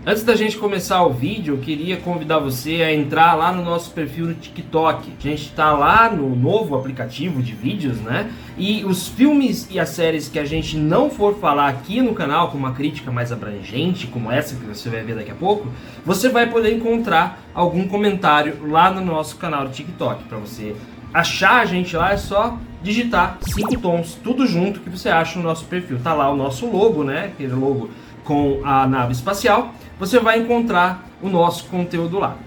Antes da gente começar o vídeo, eu queria convidar você a entrar lá no nosso perfil no TikTok. A gente está lá no novo aplicativo de vídeos, né? E os filmes e as séries que a gente não for falar aqui no canal, com uma crítica mais abrangente, como essa que você vai ver daqui a pouco, você vai poder encontrar algum comentário lá no nosso canal do TikTok. Para você achar a gente lá, é só digitar 5 tons, tudo junto, que você acha no nosso perfil. Tá lá o nosso logo, né? Aquele logo com a nave espacial. Você vai encontrar o nosso conteúdo lá.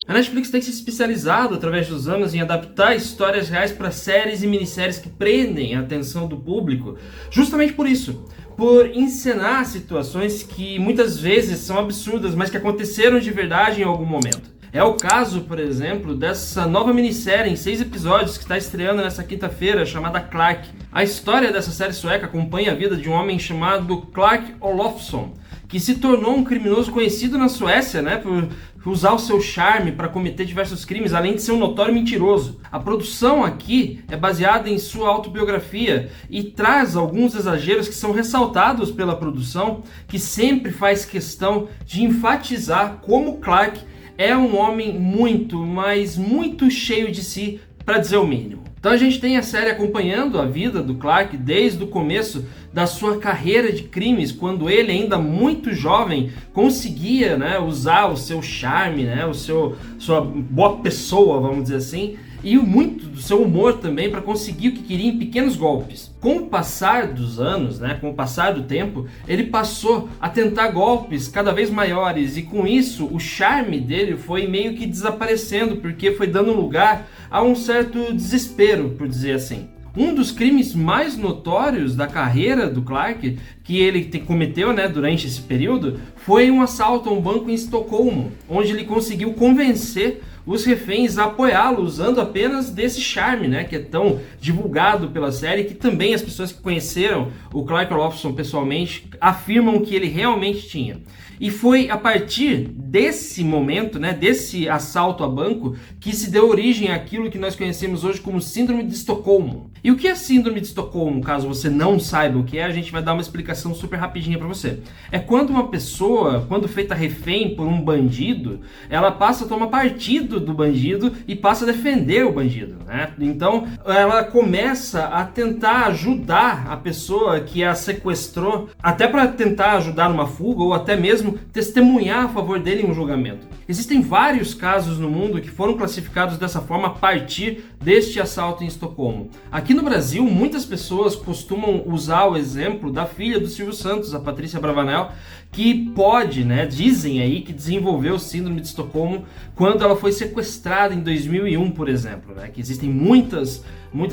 A Netflix tem se especializado através dos anos em adaptar histórias reais para séries e minisséries que prendem a atenção do público, justamente por isso, por encenar situações que muitas vezes são absurdas, mas que aconteceram de verdade em algum momento. É o caso, por exemplo, dessa nova minissérie em 6 episódios que está estreando nessa quinta-feira, chamada Clark. A história dessa série sueca acompanha a vida de um homem chamado Clark Olofsson, que se tornou um criminoso conhecido na Suécia, né, por usar o seu charme para cometer diversos crimes, além de ser um notório mentiroso. A produção aqui é baseada em sua autobiografia e traz alguns exageros que são ressaltados pela produção, que sempre faz questão de enfatizar como Clark é um homem muito, mas muito cheio de si, para dizer o mínimo. Então a gente tem a série acompanhando a vida do Clark desde o começo da sua carreira de crimes, quando ele, ainda muito jovem, conseguia, né, usar o seu charme, né, sua boa pessoa, vamos dizer assim, e muito do seu humor também para conseguir o que queria em pequenos golpes. Com o passar dos anos, né, com o passar do tempo, ele passou a tentar golpes cada vez maiores e com isso o charme dele foi meio que desaparecendo, porque foi dando lugar a um certo desespero, por dizer assim. Um dos crimes mais notórios da carreira do Clark, que ele cometeu, né, durante esse período, foi um assalto a um banco em Estocolmo, onde ele conseguiu convencer os reféns a apoiá-lo usando apenas desse charme, né, que é tão divulgado pela série, que também as pessoas que conheceram o Clark Olofsson pessoalmente afirmam que ele realmente tinha. E foi a partir desse momento, né, desse assalto a banco, que se deu origem àquilo que nós conhecemos hoje como Síndrome de Estocolmo. E o que é Síndrome de Estocolmo? Caso você não saiba o que é, a gente vai dar uma explicação super rapidinha para você. É quando uma pessoa, quando feita refém por um bandido, ela passa a tomar partido do bandido e passa a defender o bandido, né? Então ela começa a tentar ajudar a pessoa que a sequestrou, até para tentar ajudar numa fuga ou até mesmo testemunhar a favor dele em um julgamento. Existem vários casos no mundo que foram classificados dessa forma a partir deste assalto em Estocolmo. Aqui no Brasil, muitas pessoas costumam usar o exemplo da filha do Silvio Santos, a Patrícia Bravanel, que pode, né, dizem aí que desenvolveu síndrome de Estocolmo quando ela foi sequestrada em 2001, por exemplo, né, que existem muitas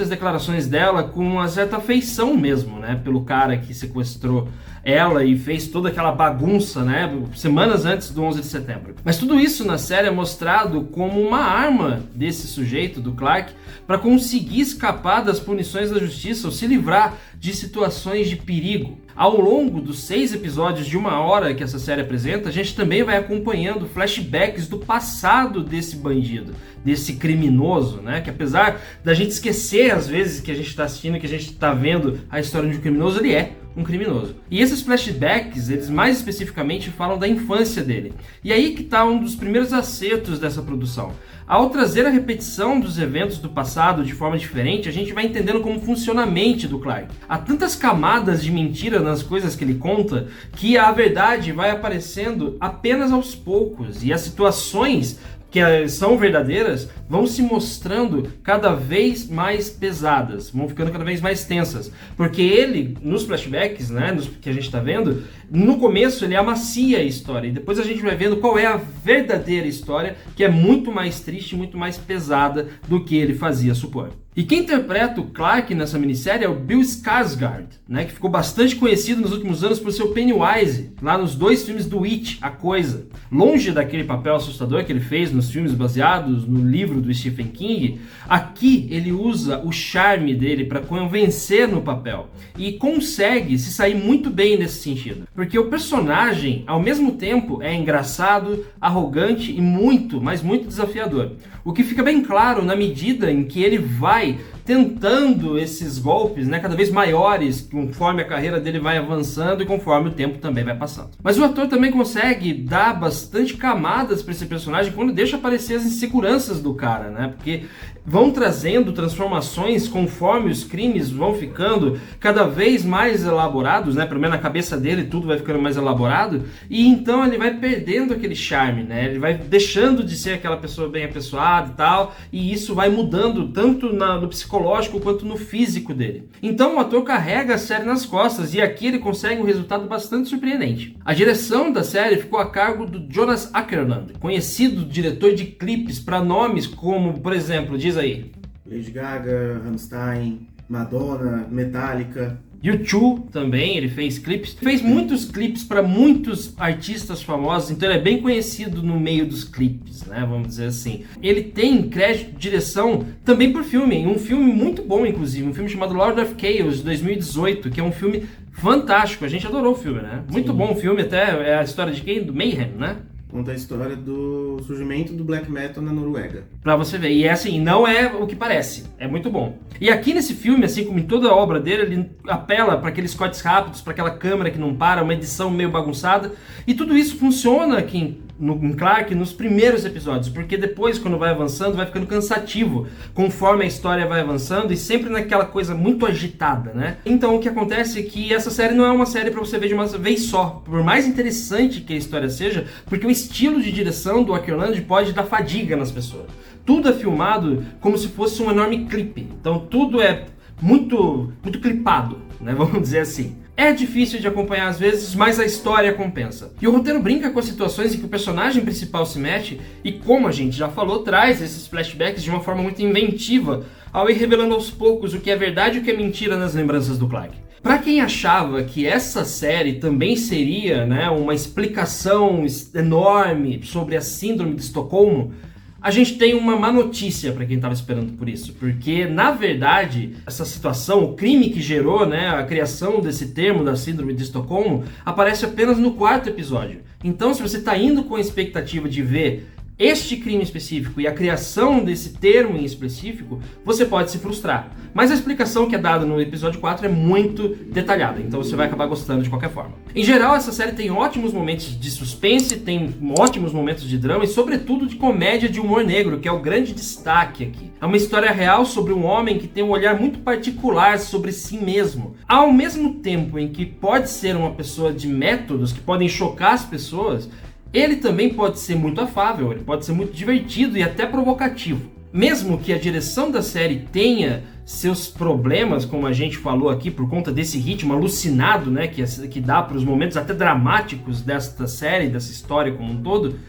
declarações dela com uma certa afeição mesmo, né, pelo cara que sequestrou ela e fez toda aquela bagunça, né, semanas antes do 11 de setembro. Mas tudo isso na série é mostrado como uma arma desse sujeito, do Clark, para conseguir escapar das punições da justiça ou se livrar de situações de perigo. Ao longo dos 6 episódios de 1 hora que essa série apresenta, a gente também vai acompanhando flashbacks do passado desse bandido, desse criminoso, né? Que apesar da gente esquecer às vezes que a gente está assistindo, que a gente está vendo a história de um criminoso, ele é um criminoso. E esses flashbacks, eles mais especificamente falam da infância dele. E aí que está um dos primeiros acertos dessa produção. Ao trazer a repetição dos eventos do passado de forma diferente, a gente vai entendendo como funciona a mente do Clark. Há tantas camadas de mentira nas coisas que ele conta, que a verdade vai aparecendo apenas aos poucos, e as situações que são verdadeiras, vão se mostrando cada vez mais pesadas, vão ficando cada vez mais tensas, porque ele, nos flashbacks, né, que a gente está vendo, no começo ele amacia a história, e depois a gente vai vendo qual é a verdadeira história, que é muito mais triste, muito mais pesada do que ele fazia supor. E quem interpreta o Clark nessa minissérie é o Bill Skarsgård, né, que ficou bastante conhecido nos últimos anos por seu Pennywise, lá nos 2 filmes do It, A Coisa. Longe daquele papel assustador que ele fez nos filmes baseados no livro do Stephen King, aqui ele usa o charme dele para convencer no papel e consegue se sair muito bem nesse sentido, porque o personagem, ao mesmo tempo, é engraçado, arrogante e muito, mas muito desafiador. O que fica bem claro na medida em que ele vai tentando esses golpes, né, cada vez maiores, conforme a carreira dele vai avançando e conforme o tempo também vai passando. Mas o ator também consegue dar bastante camadas para esse personagem quando deixa aparecer as inseguranças do cara, né? Porque vão trazendo transformações conforme os crimes vão ficando cada vez mais elaborados, né? Pelo menos na cabeça dele tudo vai ficando mais elaborado, e então ele vai perdendo aquele charme, né? Ele vai deixando de ser aquela pessoa bem apessoada e tal, e isso vai mudando tanto no psicológico quanto no físico dele. Então o ator carrega a série nas costas, e aqui ele consegue um resultado bastante surpreendente. A direção da série ficou a cargo do Jonas Åkerlund, conhecido diretor de clipes para nomes como, por exemplo, diz aí, Lady Gaga, Rammstein, Madonna, Metallica. U2 também, ele fez clipes. Fez muitos clipes para muitos artistas famosos, então ele é bem conhecido no meio dos clipes, né? Vamos dizer assim. Ele tem crédito de direção também por filme, um filme muito bom, inclusive, um filme chamado Lord of Chaos, de 2018, que é um filme fantástico. A gente adorou o filme, né? Muito bom o filme, até é a história de quem? Do Mayhem, né? Conta a história do surgimento do black metal na Noruega. Pra você ver, e é assim, não é o que parece, é muito bom. E aqui nesse filme, assim como em toda a obra dele, ele apela para aqueles cortes rápidos, para aquela câmera que não para, uma edição meio bagunçada, e tudo isso funciona aqui em Clark nos primeiros episódios, porque depois, quando vai avançando, vai ficando cansativo, conforme a história vai avançando, e sempre naquela coisa muito agitada, né? Então o que acontece é que essa série não é uma série para você ver de uma vez só, por mais interessante que a história seja, porque o estilo de direção do Åkerlund pode dar fadiga nas pessoas. Tudo é filmado como se fosse um enorme clipe, então tudo é muito clipado, né? Vamos dizer assim. É difícil de acompanhar às vezes, mas a história compensa. E o roteiro brinca com as situações em que o personagem principal se mete e, como a gente já falou, traz esses flashbacks de uma forma muito inventiva, ao ir revelando aos poucos o que é verdade e o que é mentira nas lembranças do Clark. Para quem achava que essa série também seria, né, uma explicação enorme sobre a síndrome de Estocolmo, a gente tem uma má notícia para quem estava esperando por isso, porque na verdade essa situação, o crime que gerou, né, a criação desse termo da síndrome de Estocolmo, aparece apenas no 4º episódio. Então, se você está indo com a expectativa de ver este crime específico e a criação desse termo em específico, você pode se frustrar. Mas a explicação que é dada no episódio 4 é muito detalhada, então você vai acabar gostando de qualquer forma. Em geral, essa série tem ótimos momentos de suspense, tem ótimos momentos de drama e, sobretudo, de comédia de humor negro, que é o grande destaque aqui. É uma história real sobre um homem que tem um olhar muito particular sobre si mesmo. Ao mesmo tempo em que pode ser uma pessoa de métodos que podem chocar as pessoas, ele também pode ser muito afável, ele pode ser muito divertido e até provocativo. Mesmo que a direção da série tenha seus problemas, como a gente falou aqui, por conta desse ritmo alucinado, né, que dá para os momentos até dramáticos desta série, dessa história como um todo,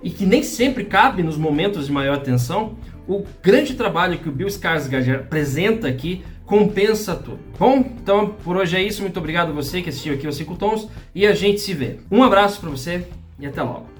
e que nem sempre cabe nos momentos de maior tensão, o grande trabalho que o Bill Skarsgård apresenta aqui compensa tudo. Bom, então por hoje é isso. Muito obrigado a você que assistiu aqui aos 5 Tons e a gente se vê. Um abraço para você e até logo.